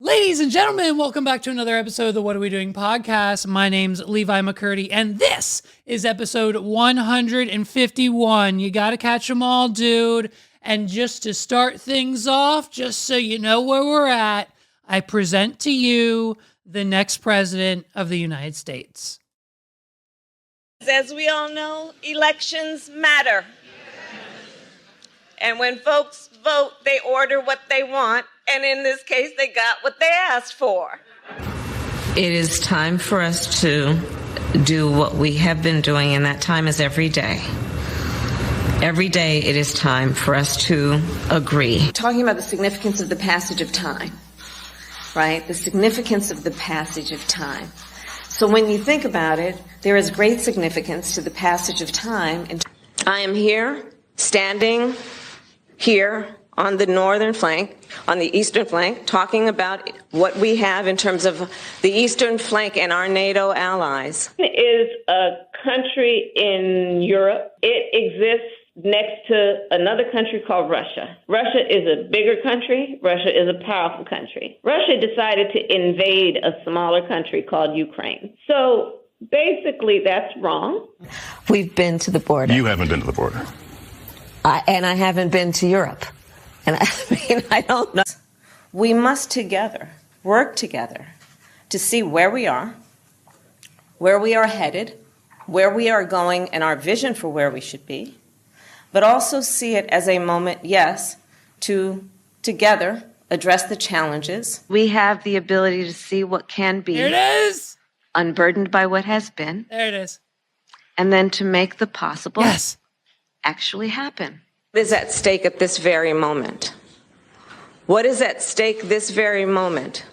Ladies and gentlemen, welcome back to another episode of the What Are We Doing podcast. My name's Levi McCurdy, and this is episode 151. You gotta catch them all, dude. And just to start things off, just so you know where we're at, I present to you the next president of the United States. As we all know, elections matter. And when folks vote, they order what they want. And in this case, they got what they asked for. It is time for us to do what we have been doing, and that time is every day. Every day it is time for us to agree. Talking about the significance of the passage of time, right? The significance of the passage of time. So when you think about it, there is great significance to the passage of time. I am here, standing here on the northern flank, on the eastern flank, talking about what we have in terms of the eastern flank and our NATO allies. It is a country in Europe. It exists next to another country called Russia. Russia is a bigger country. Russia is a powerful country. Russia decided to invade a smaller country called Ukraine. So basically, that's wrong. We've been to the border. You haven't been to the border. And I haven't been to Europe. And I don't know. We must together work together to see where we are headed, where we are going, and our vision for where we should be, but also see it as a moment, yes, to together address the challenges. We have the ability to see what can be. There it is. Unburdened by what has been. There it is. And then to make the possible actually happen. What is at stake at this very moment? What is at stake this very moment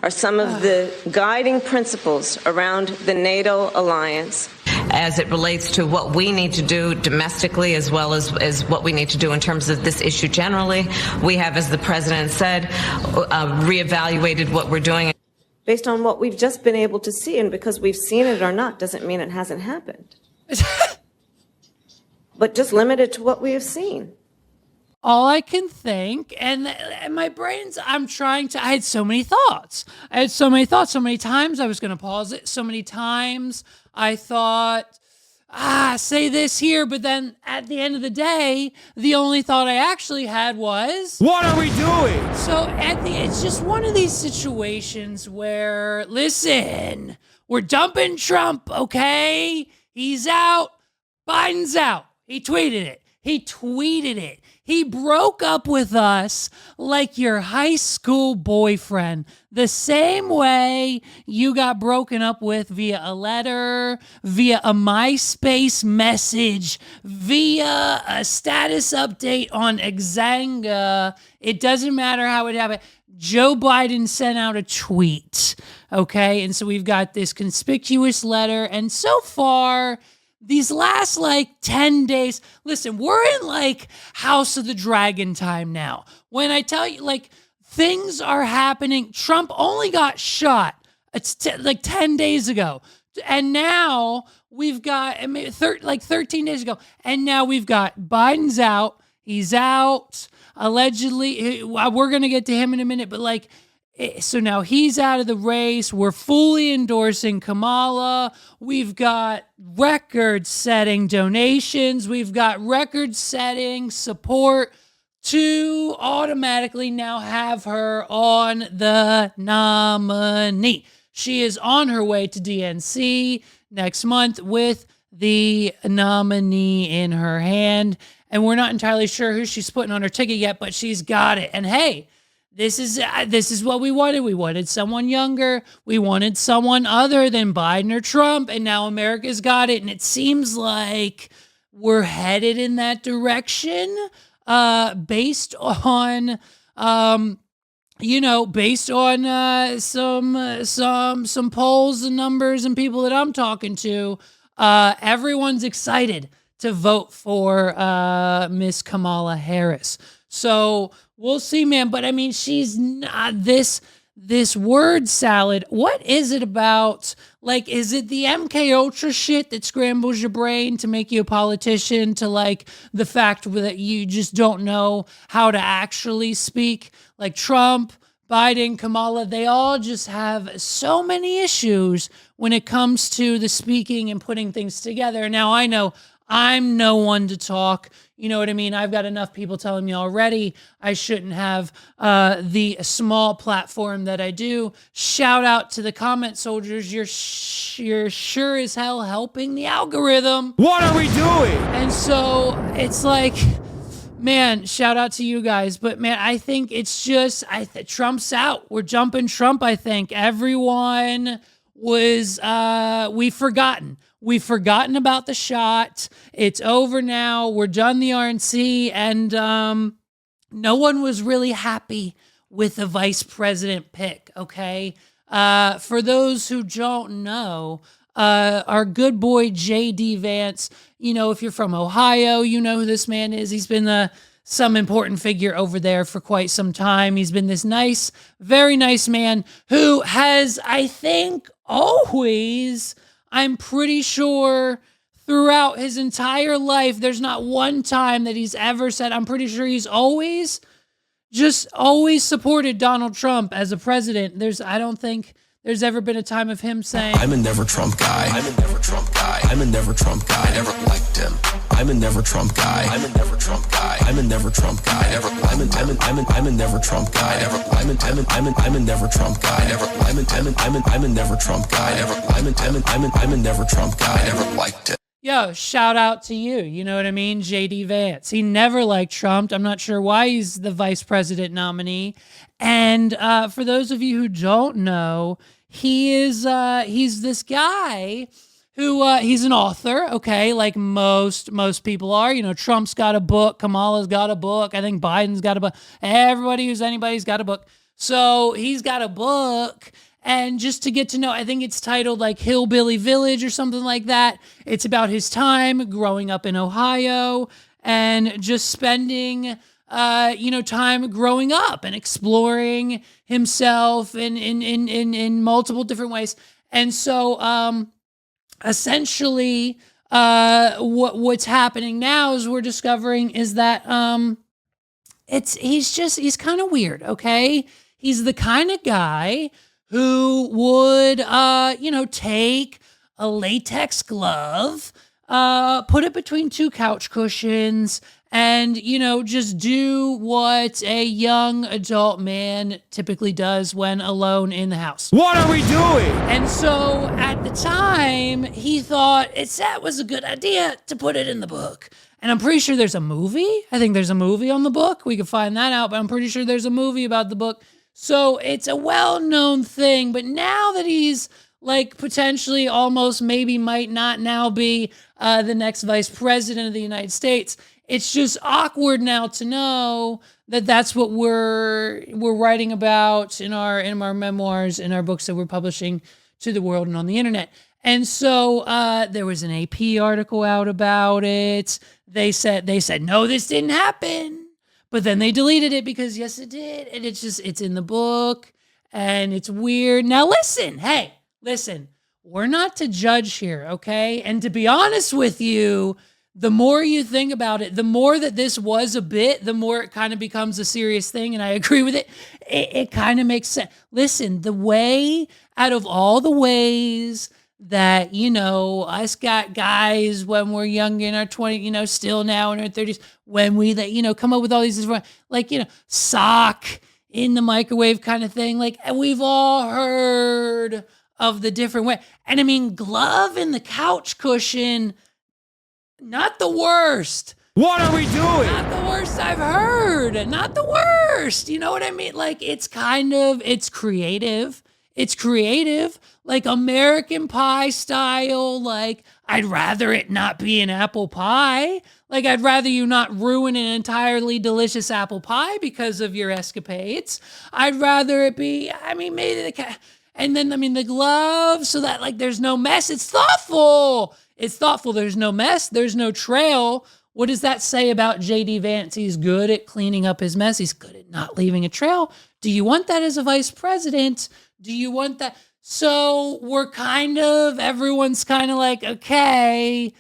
are some of the guiding principles around the NATO alliance. As it relates to what we need to do domestically as well as what we need to do in terms of this issue generally, we have, as the president said, reevaluated what we're doing. Based on what we've just been able to see, and because we've seen it or not doesn't mean it hasn't happened. But just limited to what we have seen. All I can think, and my brain's, I had so many thoughts. So many times I was going to pause it. So many times I thought, say this here. But then at the end of the day, the only thought I actually had was, what are we doing? So it's just one of these situations where, listen, we're dumping Trump, okay? He's out. Biden's out. He tweeted it. He broke up with us like your high school boyfriend, the same way you got broken up with via a letter, via a MySpace message, via a status update on Xanga. It doesn't matter how it happened. Joe Biden sent out a tweet, okay? And so we've got this conspicuous letter, and so far, these last 10 days, listen, we're in House of the Dragon time now. When I tell you, things are happening. Trump only got shot 10 days ago. And now we've got, 13 days ago. And now we've got Biden's out. He's out. Allegedly, we're going to get to him in a minute, but so now he's out of the race. We're fully endorsing Kamala. We've got record-setting donations. We've got record-setting support to automatically now have her on the nominee. She is on her way to DNC next month with the nominee in her hand. And we're not entirely sure who she's putting on her ticket yet, but she's got it. And hey, this is what we wanted. We wanted someone younger. We wanted someone other than Biden or Trump. And now America's got it. And it seems like we're headed in that direction, based on some polls and numbers and people that I'm talking to. Everyone's excited to vote for Miss Kamala Harris. So we'll see, man. But I mean, she's not this word salad. What is it about? Is it the MK Ultra shit that scrambles your brain to make you a politician, to the fact that you just don't know how to actually speak? Trump, Biden, Kamala, they all just have so many issues when it comes to the speaking and putting things together. Now, I know I'm no one to talk. You know what I mean? I've got enough people telling me already I shouldn't have the small platform that I do. Shout out to the comment soldiers. You're sure as hell helping the algorithm. What are we doing? And so it's like, man, shout out to you guys. But man, I think it's just, Trump's out. We're jumping Trump, I think. Everyone was, we've forgotten. We've forgotten about the shot. It's over now. We're done the RNC. And no one was really happy with the vice president pick, okay? For those who don't know, our good boy J.D. Vance, you know, if you're from Ohio, you know who this man is. He's been some important figure over there for quite some time. He's been this nice, very nice man who has, I think, always, I'm pretty sure throughout his entire life, there's not one time that he's ever said, I'm pretty sure he's always supported Donald Trump as a president. I don't think there's ever been a time of him saying, I'm a never Trump guy. I'm a never Trump guy. I'm a never Trump guy. I never liked him. I'm a never Trump guy. I'm a never Trump guy. I'm a never Trump guy. I never I'm a never Trump guy. I never I'm a never Trump guy. I never I'm a never Trump guy. I never I'm a never Trump guy. I never liked it. Yo, shout out to you. You know what I mean? J.D. Vance. He never liked Trump. I'm not sure why he's the vice president nominee. And for those of you who don't know, he's this guy who he's an author, okay, like most people are. You know, Trump's got a book, Kamala's got a book, I think Biden's got a book. Everybody who's anybody's got a book. So he's got a book. And just to get to know, I think it's titled like Hillbilly Village or something like that. It's about his time growing up in Ohio and just spending, time growing up and exploring himself in multiple different ways. And so, essentially, what's happening now is we're discovering is that, he's kind of weird. Okay. He's the kind of guy who would, take a latex glove, put it between two couch cushions, and, just do what a young adult man typically does when alone in the house. What are we doing? And so at the time, he thought that was a good idea to put it in the book. And I'm pretty sure there's a movie. I think there's a movie on the book. We could find that out, but I'm pretty sure there's a movie about the book. So it's a well-known thing, but now that he's like potentially almost maybe might not now be the next vice president of the United States, it's just awkward now to know that that's what we're writing about in our memoirs, in our books that we're publishing to the world and on the internet. And so there was an AP article out about it. They said, no, this didn't happen. But then they deleted it because, yes, it did. And it's in the book and it's weird. Now, listen, we're not to judge here, okay? And to be honest with you, the more you think about it, the more that this was a bit, the more it kind of becomes a serious thing. And I agree with it. It kind of makes sense. Listen, out of all the ways that, us got guys when we're young in our 20s, still now in our 30s, when we, come up with all these, like, sock in the microwave kind of thing. Like, we've all heard of the different way. And I mean, glove in the couch cushion, not the worst. What are we doing? Not the worst I've heard. Not the worst. You know what I mean? Like, it's creative. It's creative, like American Pie style. Like, I'd rather it not be an apple pie. Like, I'd rather you not ruin an entirely delicious apple pie because of your escapades. I'd rather it be, maybe the glove so that, like, there's no mess. It's thoughtful. There's no mess. There's no trail. What does that say about J.D. Vance? He's good at cleaning up his mess. He's good at not leaving a trail. Do you want that as a vice president? Do you want that? So everyone's kind of like, okay,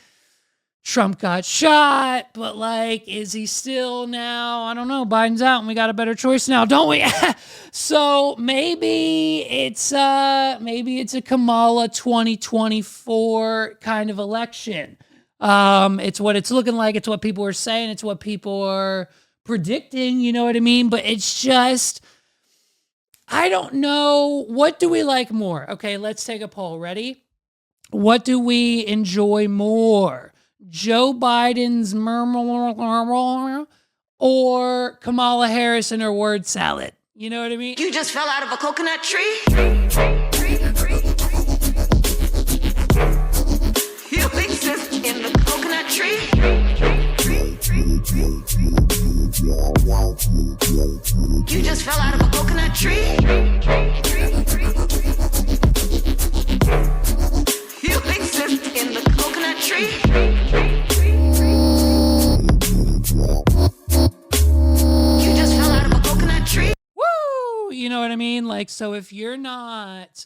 Trump got shot, but like, is he still now? I don't know. Biden's out and we got a better choice now, don't we? So maybe it's a Kamala 2024 kind of election. It's what it's looking like. It's what people are saying. It's what people are predicting. You know what I mean? But it's just, I don't know. What do we like more? Okay, let's take a poll. Ready? What do we enjoy more? Joe Biden's murmur or Kamala Harris and her word salad? You know what I mean? You just fell out of a coconut tree? You exist in the coconut tree? You just fell out of a coconut tree? You exist in the coconut tree? You just fell out of a coconut tree? Woo! You know what I mean? Like, so if you're not,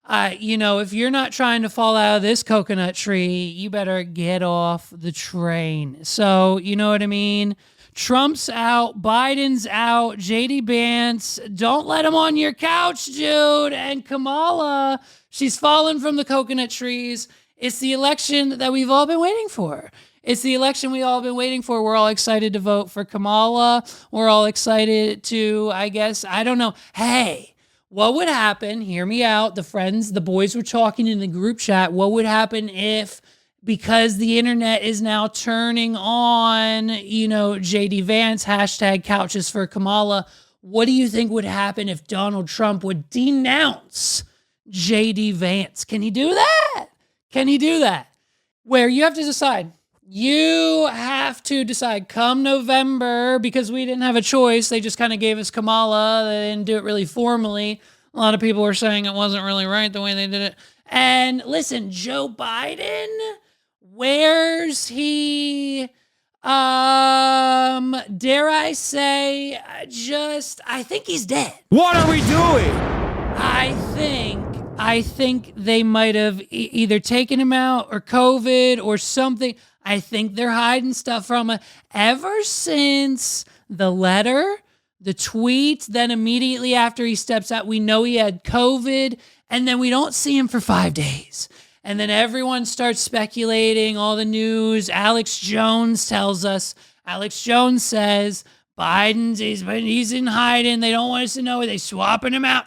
if you're not trying to fall out of this coconut tree, you better get off the train. So, you know what I mean? Trump's out, Biden's out, JD Vance, don't let him on your couch, dude. And Kamala, she's fallen from the coconut trees. It's the election that we've all been waiting for. It's the election we all been waiting for. We're all excited to vote for Kamala. We're all excited to, I guess, I don't know. Hey, what would happen? Hear me out. The boys were talking in the group chat. What would happen if, because the internet is now turning on, JD Vance, hashtag couches for Kamala, what do you think would happen if Donald Trump would denounce JD Vance? Can he do that? Can he do that? Where you have to decide. You have to decide come November, because we didn't have a choice. They just kind of gave us Kamala. They didn't do it really formally. A lot of people were saying it wasn't really right the way they did it. And listen, Joe Biden, where's he? Dare I say, I think he's dead. What are we doing? I think they might have either taken him out or COVID or something. I think they're hiding stuff from him. Ever since the letter, the tweet, then immediately after he steps out, we know he had COVID, and then we don't see him for 5 days. And then everyone starts speculating, all the news. Alex Jones says, Biden's, he's in hiding. They don't want us to know. They swapping him out.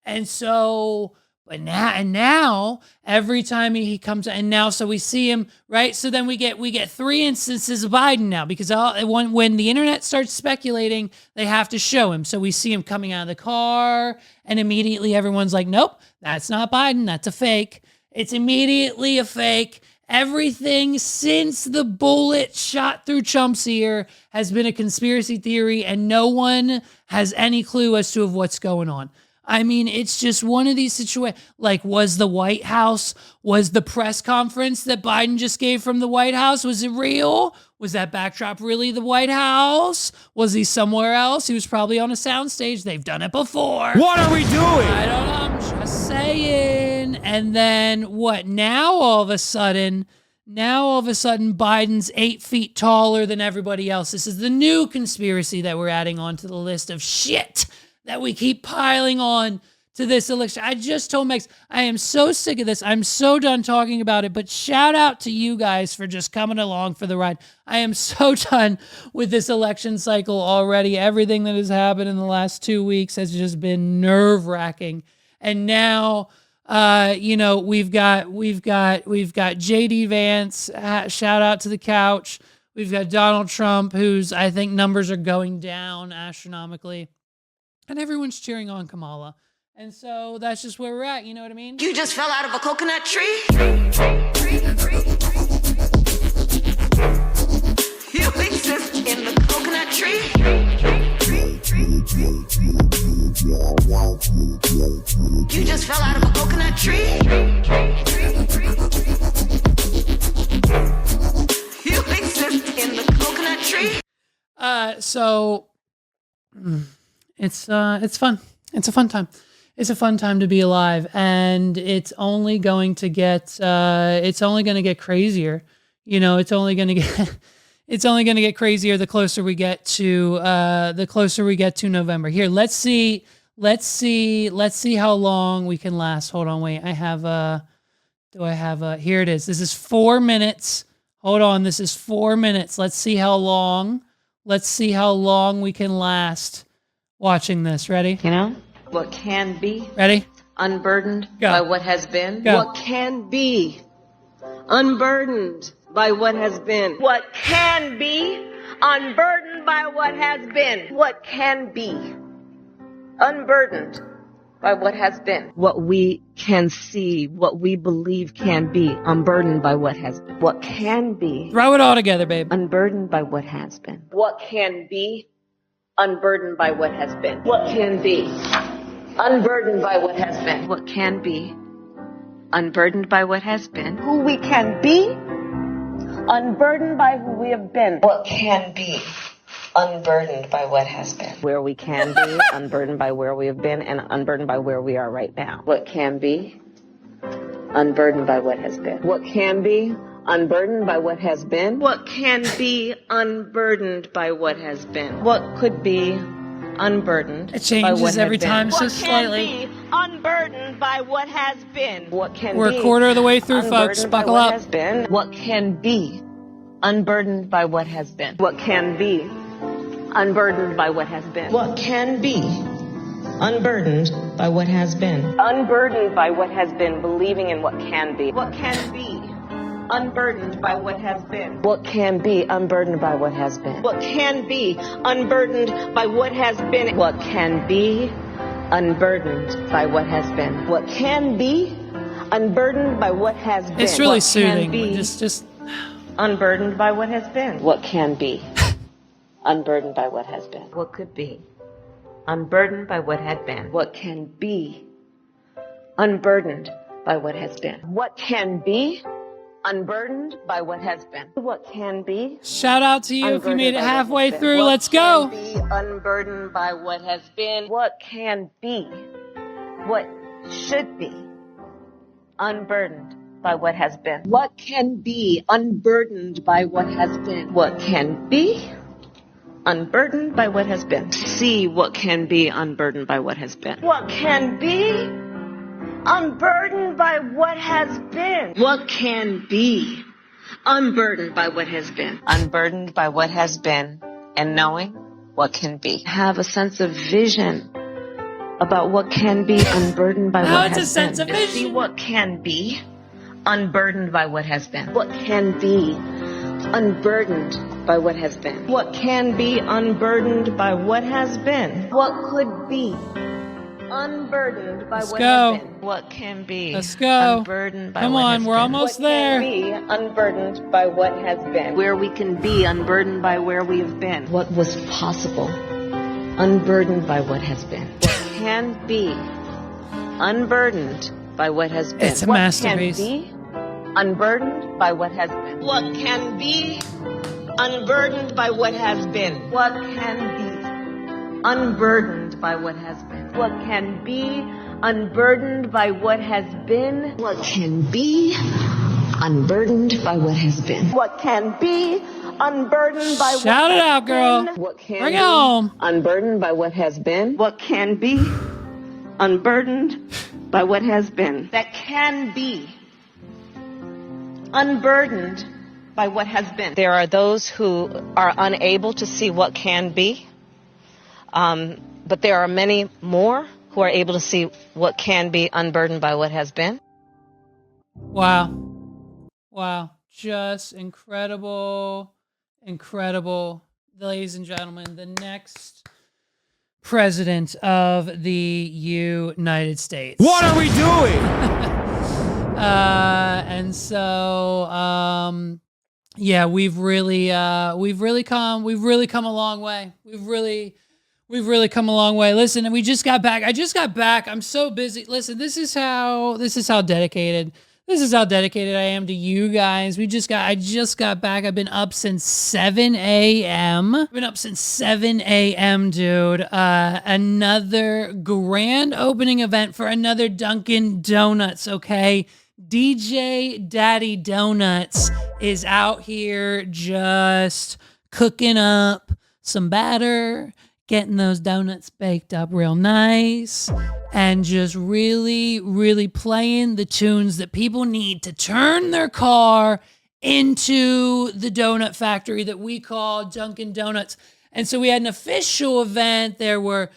And so, now every time he comes, and now, so we see him, right? So then we get 3 instances of Biden now, because when the internet starts speculating, they have to show him. So we see him coming out of the car, and immediately everyone's like, nope, that's not Biden. That's a fake. It's immediately a fake. Everything since the bullet shot through Trump's ear has been a conspiracy theory, and no one has any clue as to what's going on. I mean, it's just one of these situations. Like, was the press conference that Biden just gave from the White House, was it real? Was that backdrop really the White House? Was he somewhere else? He was probably on a soundstage. They've done it before. What are we doing? I don't know. I'm just saying. And then what? Now all of a sudden, Biden's 8 feet taller than everybody else. This is the new conspiracy that we're adding onto the list of shit that we keep piling on to this election. I just told Mex, I am so sick of this. I'm so done talking about it, but shout out to you guys for just coming along for the ride. I am so done with this election cycle already. Everything that has happened in the last 2 weeks has just been nerve-wracking. And now, we've got JD Vance, shout out to the couch. We've got Donald Trump, whose, I think, numbers are going down astronomically. And everyone's cheering on Kamala. And so that's just where we're at. You know what I mean? You just fell out of a coconut tree? You exist in the coconut tree? You just fell out of a coconut tree? You exist in the coconut tree? It's fun. It's a fun time. It's a fun time to be alive, and it's only going to get crazier. you know, it's only going to get it's only going to get crazier the closer we get to November. Here, let's see how long we can last. Hold on, wait. Here it is. This is 4 minutes. Hold on, this is 4 minutes. Let's see how long we can last watching this. Ready? You know, what can be Ready? unburdened Go. by what has been. Go. What can be unburdened by what has been. What can be unburdened by what has been. What can be unburdened by what has been. What we can see, what we believe can be unburdened by what has been. What can be Throw it all together, babe. unburdened by what has been. What can be unburdened by what has been. What can be unburdened by what has been. What can be unburdened by what has been. Who we can be unburdened by who we have been. What can be unburdened by what has been. Where we can be unburdened by where we have been and unburdened by where we are right now. What can be unburdened by what has been. What can be unburdened by what has been. What can be unburdened by what has been. What could be unburdened It changes by what every has been. time, so What slightly. can be unburdened by what has been. What can We're be a quarter of the way through, folks. unburdened by Buckle what up. has been. What can be unburdened by what has been. What can be unburdened by what has been. What can be unburdened by what has been. Unburdened by what has been, believing in what can be. What can be unburdened by what has been. What can be unburdened by what has been. What can be unburdened by what has been. What can be unburdened by what has been. What can be unburdened by what has been. It's really What can soothing. be Just unburdened by what has been. What can be unburdened by what has been. What could be unburdened by what had been. What can be unburdened by what has been. What can be unburdened by what has been. What can be shout out to you if you unburdened made it by what has halfway been. through. What Let's go. can be unburdened by what has been. What can be what should be unburdened by what has been. What can be unburdened by what has been. What can be unburdened by what has been. See what can be unburdened by what has been. What can be unburdened by what has been. What can be unburdened by what has been. Unburdened by what has been and knowing what can be. Have a sense of vision about what can be unburdened by what has been. it's a sense of vision. See what can be unburdened by what has been. What can be unburdened by what has been. What can be unburdened by what has been. What could be unburdened by Let's what go. has been. What can be Let's go. unburdened by Come what on, has we're been. almost What there. can be unburdened by what has been. Where we can be unburdened by where we have been. What was possible unburdened by what has been. What can be unburdened by what has been. It's a masterpiece. What can be unburdened by what has been. What can be unburdened by what has been. What can be unburdened by what has been. What can be unburdened by what has been. What can be unburdened by what has been. What can be unburdened by what Shout it has out, girl. been. What can Bring be it home. unburdened by what has been. What can be unburdened by what has been. That can be unburdened by what has been. There are those who are unable to see what can be, but there are many more who are able to see what can be unburdened by what has been. Wow. Wow. Just incredible. Incredible. Ladies and gentlemen, the next president of the United States. What are we doing? And so, yeah, we've really come a long way. We've really come a long way. Listen, and we just got back. I just got back. I'm so busy. Listen, this is how dedicated I am to you guys. I just got back. I've been up since 7 a.m. Dude. Another grand opening event for another Dunkin' Donuts, okay? DJ Daddy Donuts is out here just cooking up some batter, getting those donuts baked up real nice, and just really, really playing the tunes that people need to turn their car into the donut factory that we call Dunkin' Donuts. And so we had an official event. There were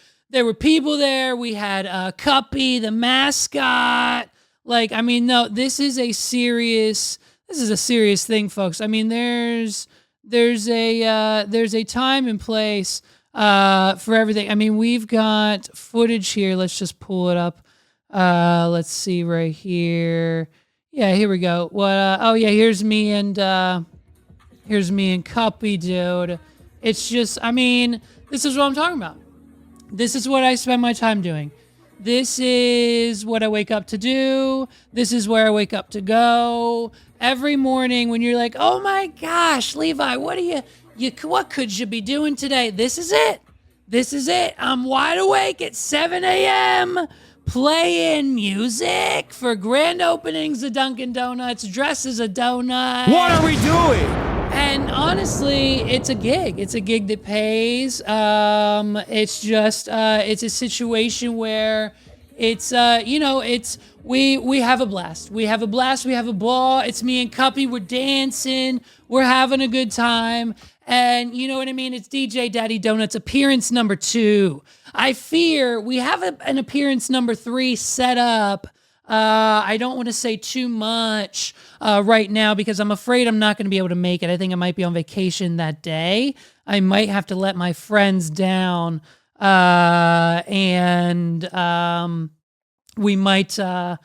people there. We had Cuppy, the mascot. Like, I mean, no, this is a serious thing, folks. I mean, there's a time and place for everything. I mean, we've got footage here. Let's just pull it up. Let's see right here. Yeah, here we go. What? Oh yeah, here's me and Cuppy, dude. It's just, I mean, this is what I'm talking about. This is what I spend my time doing. This is what I wake up to do. This is where I wake up to go. Every morning when you're like, oh my gosh, Levi, what could you be doing today? This is it. This is it. I'm wide awake at 7 a.m. playing music for grand openings of Dunkin' Donuts, dressed as a donut. What are we doing? And honestly, it's a gig. It's a gig that pays. It's just, it's a situation where it's, we have a blast. We have a blast. We have a ball. It's me and Cuppy. We're dancing. We're having a good time. And you know what I mean? It's DJ Daddy Donuts appearance number 2. I fear we have an appearance number 3 set up. I don't want to say too much right now because I'm afraid I'm not going to be able to make it. I think I might be on vacation that day. I might have to let my friends down, and we might have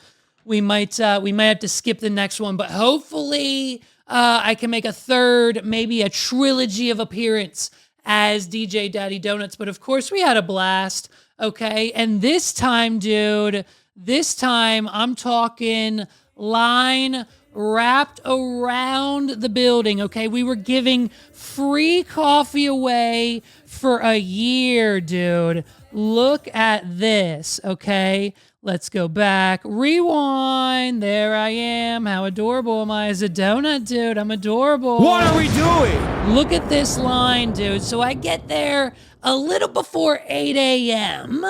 to skip the next one. But hopefully, I can make a third, maybe a trilogy of appearance as DJ Daddy Donuts. But of course, we had a blast. Okay, and this time, dude. This time, I'm talking line wrapped around the building, okay? We were giving free coffee away for a year, dude. Look at this, okay? Let's go back. Rewind. There I am. How adorable am I as a donut, dude? I'm adorable. What are we doing? Look at this line, dude. So I get there a little before 8 a.m.,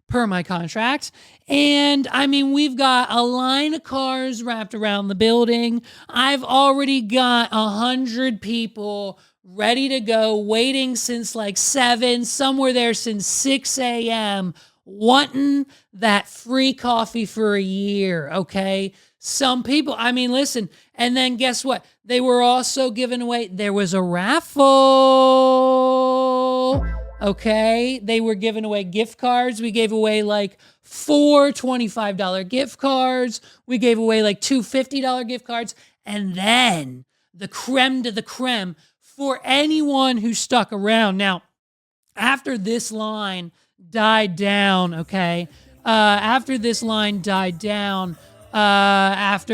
per my contract. And I mean, we've got a line of cars wrapped around the building. I've already got 100 people ready to go, waiting since like 7. Some were there since 6 a.m., wanting that free coffee for a year, okay? Some people, I mean, listen, and then guess what? They were also giving away, there was a raffle. Okay, they were giving away gift cards. We gave away like 4 $25 gift cards. We gave away like 2 $50 gift cards. And then the creme de the creme for anyone who stuck around. Now, after this line died down, okay, after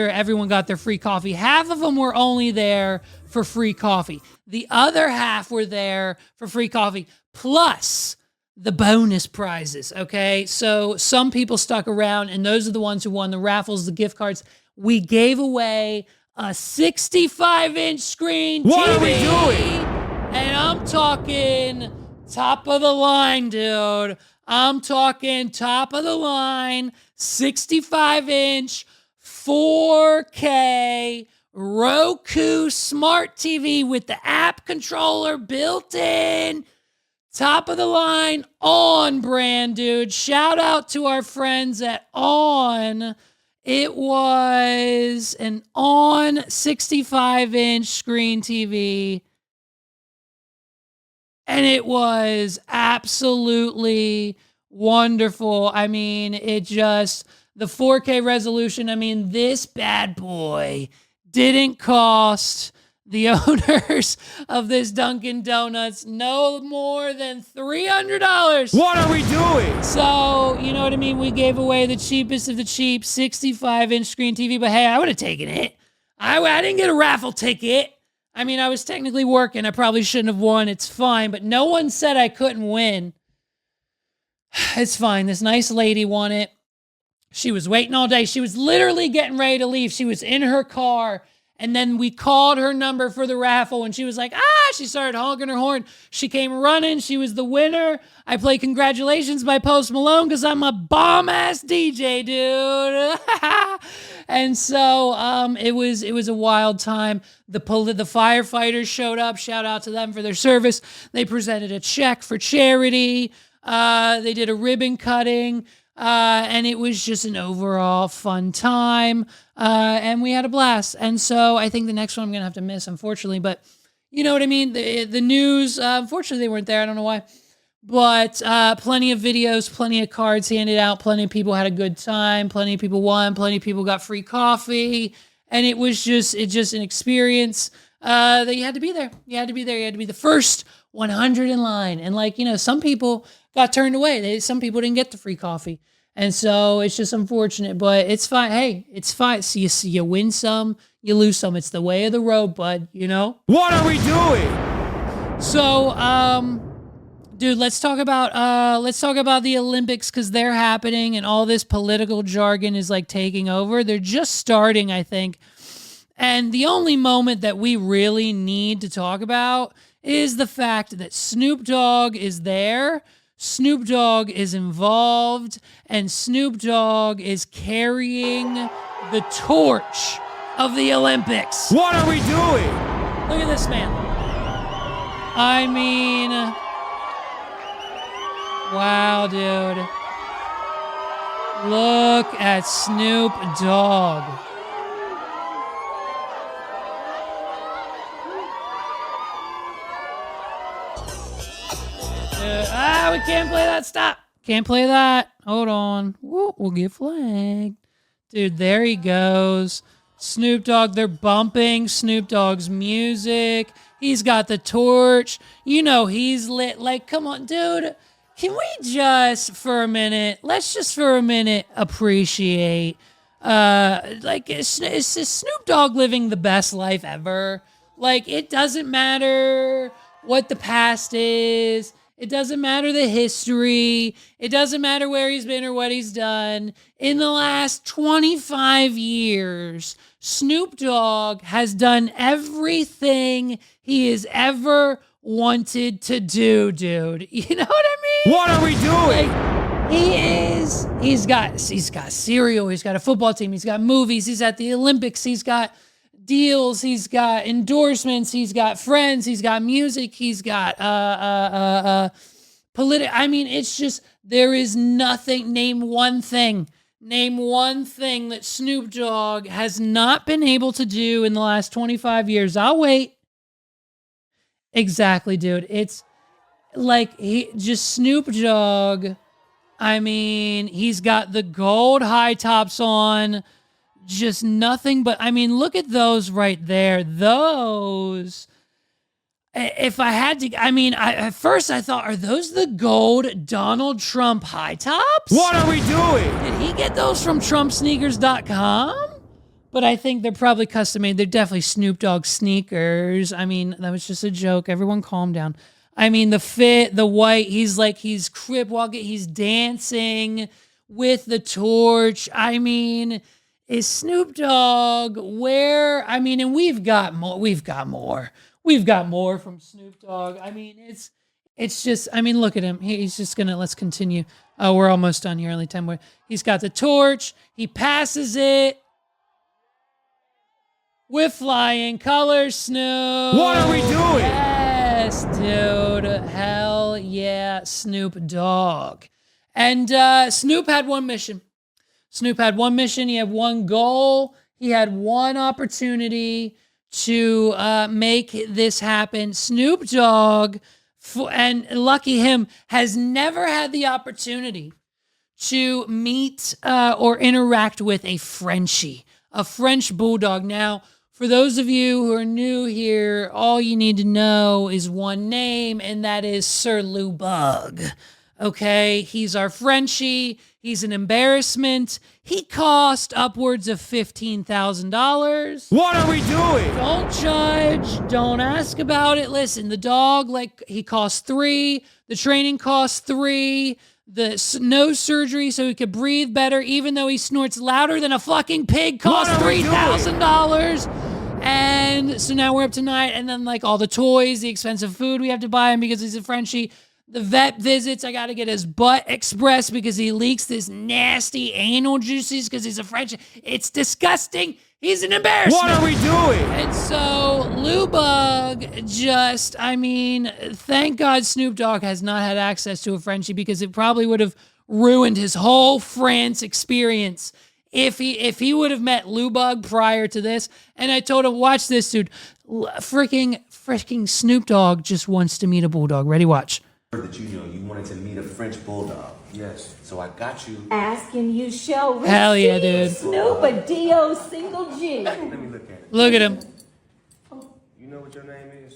everyone got their free coffee, half of them were only there for free coffee. The other half were there for free coffee, plus the bonus prizes, okay? So some people stuck around, and those are the ones who won the raffles, the gift cards. We gave away a 65-inch screen TV. What are we doing? And I'm talking top of the line, dude. I'm talking top of the line, 65-inch, 4K, Roku smart TV with the app controller built in. Top of the line, On brand, dude. Shout out to our friends at On. It was an On 65-inch screen TV. And it was absolutely wonderful. I mean, the 4K resolution, I mean, this bad boy didn't cost the owners of this Dunkin' Donuts no more than $300. What are we doing? So, you know what I mean? We gave away the cheapest of the cheap 65-inch screen TV, but hey, I would have taken it. I didn't get a raffle ticket. I mean, I was technically working. I probably shouldn't have won. It's fine, but no one said I couldn't win. It's fine. This nice lady won it. She was waiting all day. She was literally getting ready to leave. She was in her car. And then we called her number for the raffle, and she was like, she started honking her horn. She came running. She was the winner. I played Congratulations by Post Malone because I'm a bomb-ass DJ, dude. And so it was a wild time. The firefighters showed up. Shout out to them for their service. They presented a check for charity. They did a ribbon cutting. And it was just an overall fun time. And we had a blast. And so I think the next one I'm going to have to miss, unfortunately. But you know what I mean? The news, unfortunately, they weren't there. I don't know why. But plenty of videos, plenty of cards handed out. Plenty of people had a good time. Plenty of people won. Plenty of people got free coffee. And it was just an experience that you had to be there. You had to be there. You had to be the first 100 in line. And some people got turned away. Some people didn't get the free coffee. And so it's just unfortunate, but it's fine. Hey, it's fine. So you win some, you lose some. It's the way of the road, bud, you know? What are we doing? So, dude, let's talk about the Olympics because they're happening and all this political jargon is like taking over. They're just starting, I think. And the only moment that we really need to talk about is the fact that Snoop Dogg is there. Snoop Dogg is involved, and Snoop Dogg is carrying the torch of the Olympics. What are we doing? Look at this man. I mean, wow, dude. Look at Snoop Dogg. We can't play that. Stop. Can't play that. Hold on. We'll get flagged. Dude, there he goes. Snoop Dogg, they're bumping Snoop Dogg's music. He's got the torch. You know he's lit. Like, come on, dude. Can we just for a minute, appreciate, is Snoop Dogg living the best life ever? Like, it doesn't matter what the past is. It doesn't matter the history. It doesn't matter where he's been or what he's done. In the last 25 years, Snoop Dogg has done everything he has ever wanted to do, dude. You know what I mean? What are we doing? Like, he's got cereal, he's got a football team, he's got movies, he's at the Olympics, he's got deals, he's got endorsements, he's got friends, he's got music, he's got I mean, it's just, there is nothing. Name one thing that Snoop Dogg has not been able to do in the last 25 years. I'll wait. Exactly, dude. It's like Snoop Dogg. I mean, he's got the gold high tops on. Just nothing but, I mean, look at those right there. Those, if I had to, I mean, at first I thought, are those the gold Donald Trump high tops? What are we doing? Did he get those from TrumpSneakers.com? But I think they're probably custom made. They're definitely Snoop Dogg sneakers. I mean, that was just a joke. Everyone calm down. I mean, the fit, the white, he's crib walking, he's dancing with the torch. I mean, is Snoop Dogg where? I mean, and we've got more from Snoop Dogg. I mean, it's just, I mean, look at him. He's just gonna, let's continue. We're almost done here, only 10 more. He's got the torch. He passes it with flying colors, Snoop. What are we doing? Yes, dude. Hell yeah, Snoop Dogg. And Snoop had one mission. He had one goal. He had one opportunity to make this happen. Snoop Dogg, and lucky him, has never had the opportunity to meet or interact with a Frenchie, a French bulldog. Now, for those of you who are new here, all you need to know is one name, and that is Sir Lou Bug. Okay, he's our Frenchie. He's an embarrassment. He cost upwards of $15,000. What are we doing? Don't judge. Don't ask about it. Listen, the dog, he costs $3. The training costs $3. the nose surgery so he could breathe better, even though he snorts louder than a fucking pig, cost $3,000. And so now we're up tonight, and then like all the toys, the expensive food we have to buy him because he's a Frenchie. The vet visits, I got to get his butt expressed because he leaks this nasty anal juices because he's a Frenchie. It's disgusting. He's an embarrassment. What are we doing? And so Lou Bug just, I mean, thank God Snoop Dogg has not had access to a Frenchie because it probably would have ruined his whole France experience if he would have met Lou Bug prior to this. And I told him, watch this, dude. Freaking Snoop Dogg just wants to meet a bulldog. Ready? Watch. That you wanted to meet a French bulldog. Yes. So I got you. Ask and you shall receive. Hell yeah, dude. Snoop, a D.O. single G. Let me look at it. Look at him. You know what your name is?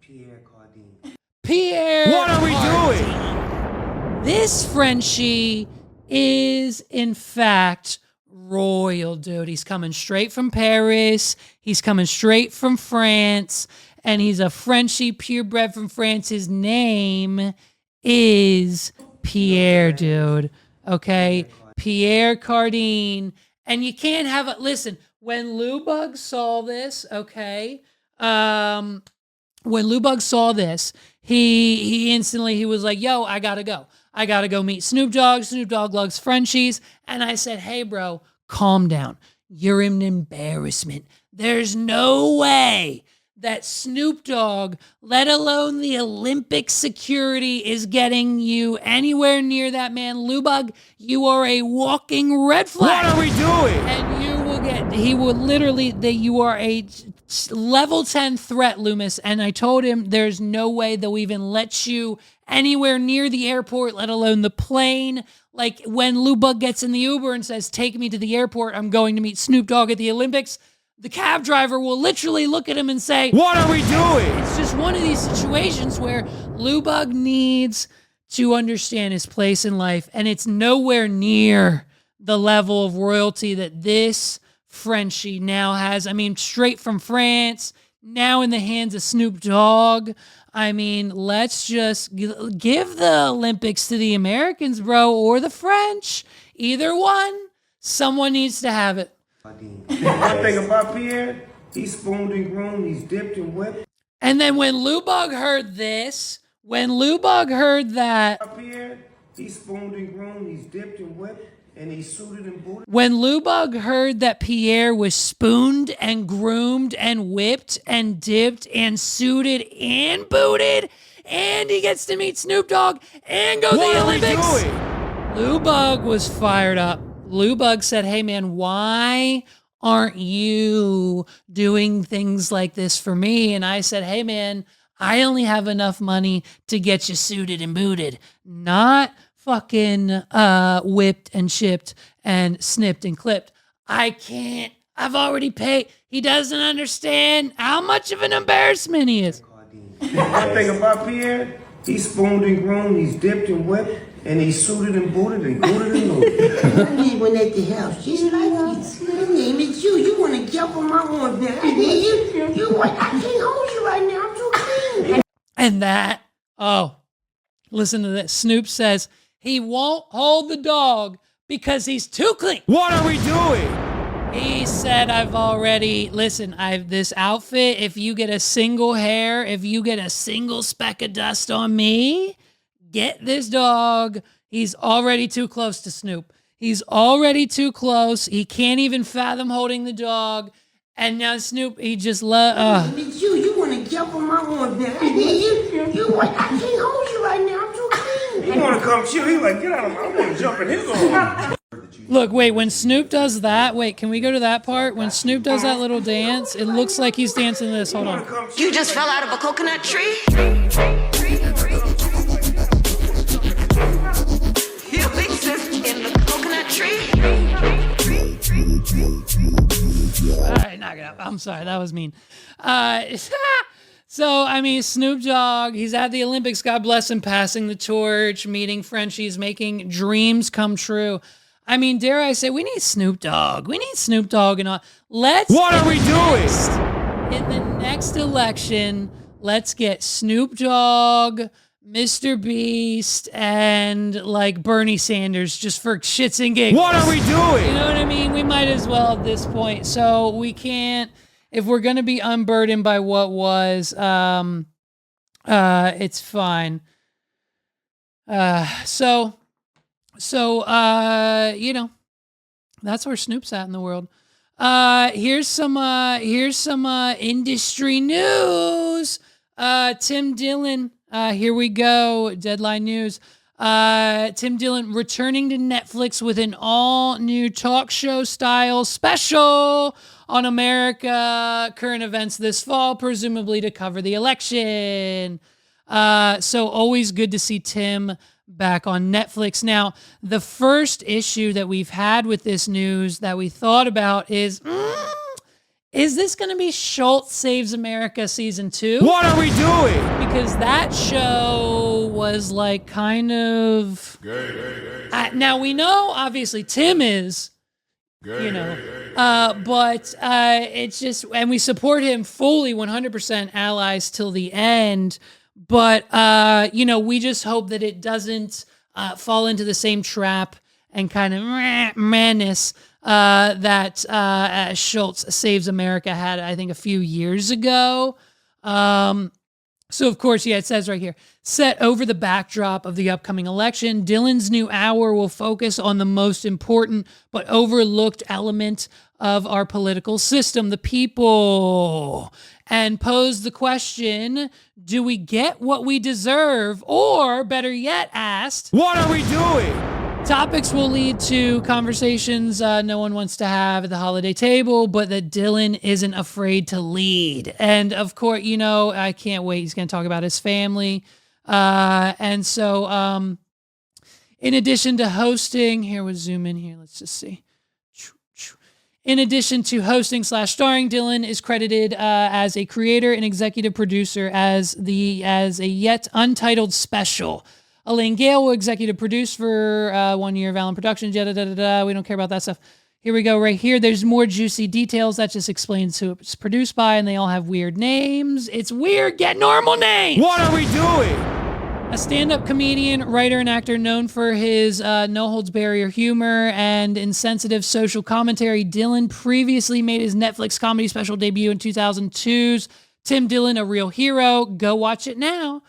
Pierre Cardin. Pierre. What are we doing? This Frenchie is, in fact, royal, dude. He's coming straight from Paris. He's coming straight from France. And he's a Frenchie purebred from France. His name is Pierre, dude. Okay? Pierre Cardin. And you can't have it. Listen, when Lou Bug saw this, okay, when Lou Bug saw this, he instantly was like, yo, I gotta go. I gotta go meet Snoop Dogg. Snoop Dogg loves Frenchies. And I said, hey, bro, calm down. You're an embarrassment. There's no way that Snoop Dogg, let alone the Olympic security, is getting you anywhere near that man. Lou Bug, you are a walking red flag. What are we doing? And you are a level 10 threat, Loomis. And I told him there's no way they'll even let you anywhere near the airport, let alone the plane. Like when Lou Bug gets in the Uber and says, take me to the airport, I'm going to meet Snoop Dogg at the Olympics, the cab driver will literally look at him and say, what are we doing? It's just one of these situations where Lou Bug needs to understand his place in life, and it's nowhere near the level of royalty that this Frenchie now has. I mean, straight from France, now in the hands of Snoop Dogg. I mean, let's just give the Olympics to the Americans, bro, or the French. Either one. Someone needs to have it. One thing about Pierre, he's spooned and groomed, he's dipped and whipped. And then when Lou Bug heard this, when Lou Bug heard that, Pierre, he's spooned and groomed, he's dipped and whipped, and he's suited and booted. When Lou Bug heard that Pierre was spooned and groomed and whipped and dipped and suited and booted, and he gets to meet Snoop Dogg and go to the Olympics, Lou Bug was fired up. Lou Bug said, hey, man, why aren't you doing things like this for me? And I said, hey, man, I only have enough money to get you suited and booted, not fucking whipped and chipped and snipped and clipped. I can't. I've already paid. He doesn't understand how much of an embarrassment he is. One thing about Pierre, he's spooned and groomed, he's dipped and whipped, and he's suited and booted and booted and loaded. I need one at the house, just like you. My name is you. You want to jump on my arm now? I need you. I can't hold you right now. I'm too clean. And that, listen to this. Snoop says he won't hold the dog because he's too clean. What are we doing? He said, this outfit, if you get a single hair, if you get a single speck of dust on me, get this dog. He's already too close to Snoop. He's already too close. He can't even fathom holding the dog. And now Snoop, he just It's you. You want to jump on my arm now? I need you. I can't hold you right now. I'm too clean. He want to come chill. He like, get out of my. I want to jump in his arm. Look, wait, when Snoop does that, can we go to that part? When Snoop does that little dance, it looks like he's dancing this. Hold on. You just fell out of a coconut tree? You exist in the coconut tree? All right, knock it up. I'm sorry, that was mean. So, I mean, Snoop Dogg, he's at the Olympics, God bless him, passing the torch, meeting Frenchies, making dreams come true. I mean, dare I say, we need Snoop Dogg. We need Snoop Dogg and all. What are we doing? In the next election, let's get Snoop Dogg, Mr. Beast and like Bernie Sanders just for shits and giggles. What are we doing? You know what I mean? We might as well at this point. So we can't, if we're going to be unburdened by what was, it's fine. So, you know, that's where Snoop's at in the world. Here's some industry news. Tim Dillon, here we go. Deadline news. Tim Dillon returning to Netflix with an all new talk show style special on America current events this fall, presumably to cover the election. So always good to see Tim back on Netflix. Now, the first issue that we've had with this news that we thought about is this going to be Schultz Saves America season 2? What are we doing? Because that show was like kind of... now, we know, obviously, Tim is, you know, but it's just... And we support him fully, 100% allies till the end. But, you know, we just hope that it doesn't fall into the same trap and kind of madness that Schultz Saves America had, I think, a few years ago. So, of course, yeah, it says right here, set over the backdrop of the upcoming election, Dillon's new hour will focus on the most important but overlooked element of our political system, the people, and pose the question, do we get what we deserve? Or, better yet, asked, what are we doing? Topics will lead to conversations no one wants to have at the holiday table, but that Dillon isn't afraid to lead. And of course, you know, I can't wait. He's going to talk about his family. And so in addition to hosting, here we'll zoom in here. Let's just see. In addition to hosting / starring, Dillon is credited as a creator and executive producer as a yet untitled special. Elaine Gale will executive produce for 1 year of Allen Productions. We don't care about that stuff. Here we go. Right here, there's more juicy details. That just explains who it's produced by, and they all have weird names. It's weird. Get normal names. What are we doing? A stand-up comedian, writer, and actor known for his no-holds-barrier humor and insensitive social commentary, Dillon previously made his Netflix comedy special debut in 2002's Tim Dillon, A Real Hero. Go watch it now.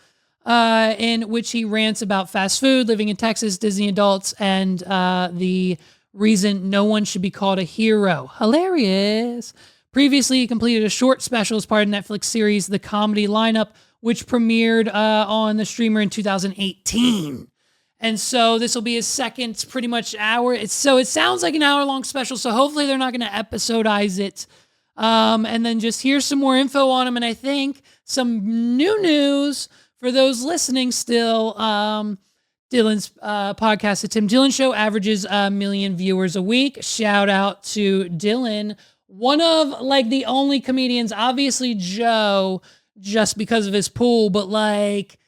In which he rants about fast food, living in Texas, Disney adults, and the reason no one should be called a hero. Hilarious. Previously, he completed a short special as part of Netflix series The Comedy Lineup, which premiered on the streamer in 2018. And so this will be his second pretty much hour. So it sounds like an hour-long special, so hopefully they're not going to episodize it. And then just here's some more info on him, and I think some new news for those listening still. Dillon's podcast, The Tim Dillon Show, averages 1 million viewers a week. Shout out to Dillon. One of, like, the only comedians, obviously Joe, just because of his pool, but, like,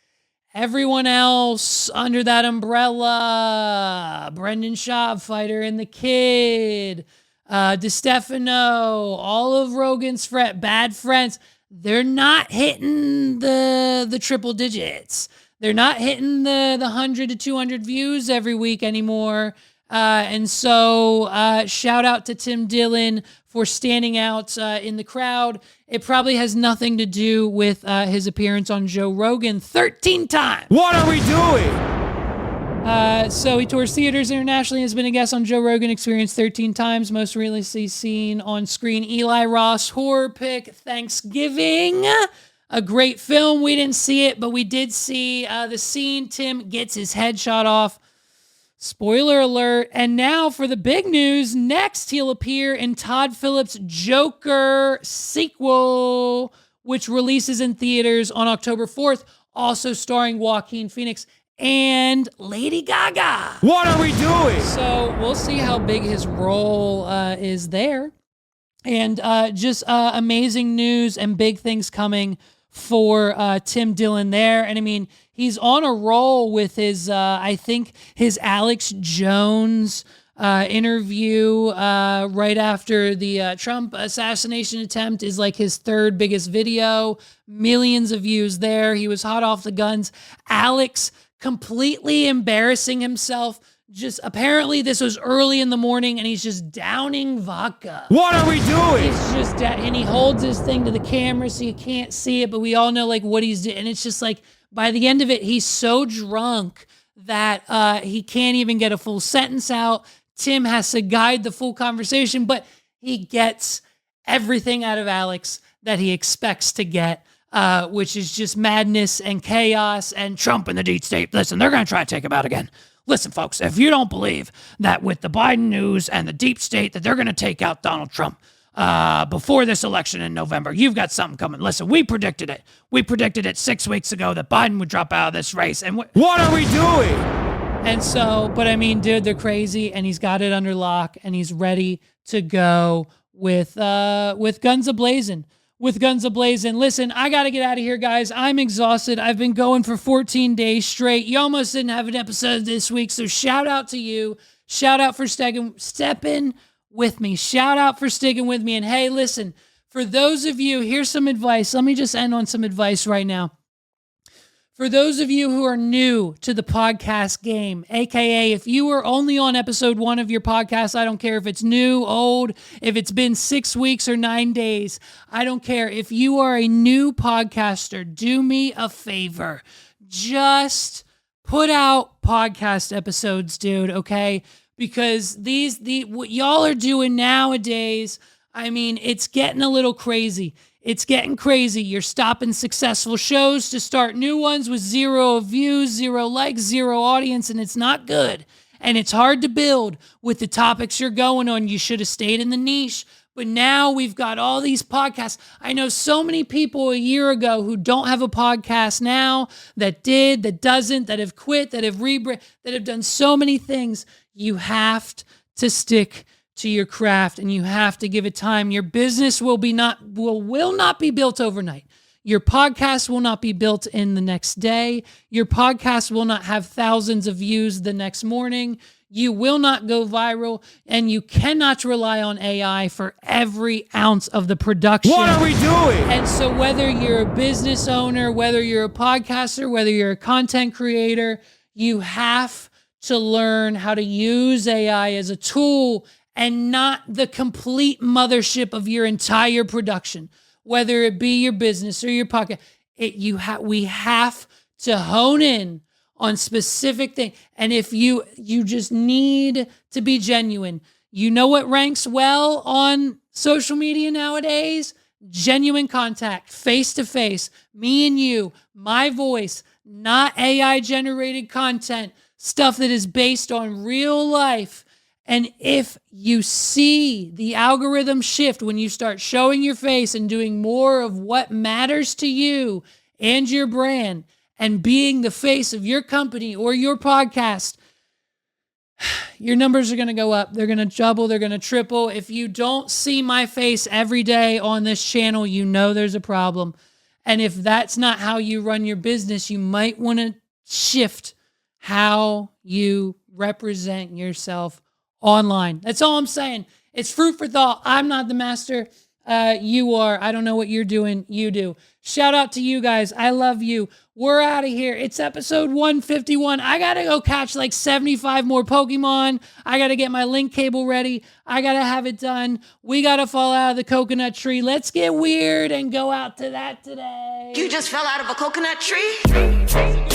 everyone else under that umbrella, Brendan Schaub, Fighter and the Kid, DeStefano, all of Rogan's bad friends, they're not hitting the triple digits. They're not hitting the 100 to 200 views every week anymore. And so shout out to Tim Dillon for standing out in the crowd. It probably has nothing to do with his appearance on Joe Rogan 13 times. What are we doing? So he tours theaters internationally, has been a guest on Joe Rogan Experience 13 times, most recently seen on screen Eli Ross horror pick Thanksgiving, a great film. We didn't see it, but we did see the scene Tim gets his head shot off. Spoiler alert. And now for the big news. Next, he'll appear in Todd Phillips' Joker sequel, which releases in theaters on October 4th, also starring Joaquin Phoenix and Lady Gaga. What are we doing? So we'll see how big his role is there. And just amazing news and big things coming for Tim Dillon there. And I mean, he's on a roll with his, I think his Alex Jones interview right after the Trump assassination attempt is like his third biggest video. Millions of views there. He was hot off the guns. Alex completely embarrassing himself. Just apparently this was early in the morning and he's just downing vodka. What are we doing? He's just and he holds his thing to the camera so you can't see it, but we all know like what he's doing. And it's just like by the end of it, he's so drunk that he can't even get a full sentence out. Tim has to guide the full conversation, but he gets everything out of Alex that he expects to get, which is just madness and chaos and Trump and the deep state. Listen, they're going to try to take him out again. Listen, folks, if you don't believe that with the Biden news and the deep state that they're going to take out Donald Trump before this election in November, you've got something coming. Listen, we predicted it. We predicted it 6 weeks ago that Biden would drop out of this race. And what are we doing? And so, but I mean, dude, they're crazy, and he's got it under lock, and he's ready to go with guns a-blazing. With guns a-blazing. Listen, I got to get out of here, guys. I'm exhausted. I've been going for 14 days straight. You almost didn't have an episode this week, so shout out to you. Shout out for stepping with me. Shout out for sticking with me. And hey, listen, for those of you, here's some advice. Let me just end on some advice right now. For those of you who are new to the podcast game, aka if you were only on episode 1 of your podcast, I don't care if it's new, old, if it's been 6 weeks or 9 days, I don't care. If you are a new podcaster, do me a favor. Just put out podcast episodes, dude, okay? Because what y'all are doing nowadays, I mean, it's getting a little crazy. It's getting crazy. You're stopping successful shows to start new ones with 0 views, 0 likes, 0 audience, and it's not good. And it's hard to build with the topics you're going on. You should have stayed in the niche. But now we've got all these podcasts. I know so many people a year ago who don't have a podcast now, that did, that doesn't, that have quit, that have rebranded, that have done so many things. You have to stick to your craft, and you have to give it time. Your business will not be built overnight. Your podcast will not be built in the next day. Your podcast will not have thousands of views the next morning. You will not go viral, and you cannot rely on AI for every ounce of the production. What are we doing? And so whether you're a business owner, whether you're a podcaster, whether you're a content creator, you have to learn how to use AI as a tool and not the complete mothership of your entire production, whether it be your business or your podcast. We have to hone in on specific things. And if you just need to be genuine, you know what ranks well on social media nowadays? Genuine contact, face-to-face, me and you, my voice, not AI-generated content, stuff that is based on real life. And if you see the algorithm shift when you start showing your face and doing more of what matters to you and your brand and being the face of your company or your podcast, your numbers are going to go up. They're going to double. They're going to triple. If you don't see my face every day on this channel, you know there's a problem. And if that's not how you run your business, you might want to shift how you represent yourself online. That's all I'm saying. It's fruit for thought. I'm not the master. You are. I don't know what you're doing. You do. Shout out to you guys. I love you. We're out of here. It's episode 151. I got to go catch like 75 more Pokemon. I got to get my link cable ready. I got to have it done. We got to fall out of the coconut tree. Let's get weird and go out to that today. You just fell out of a coconut tree?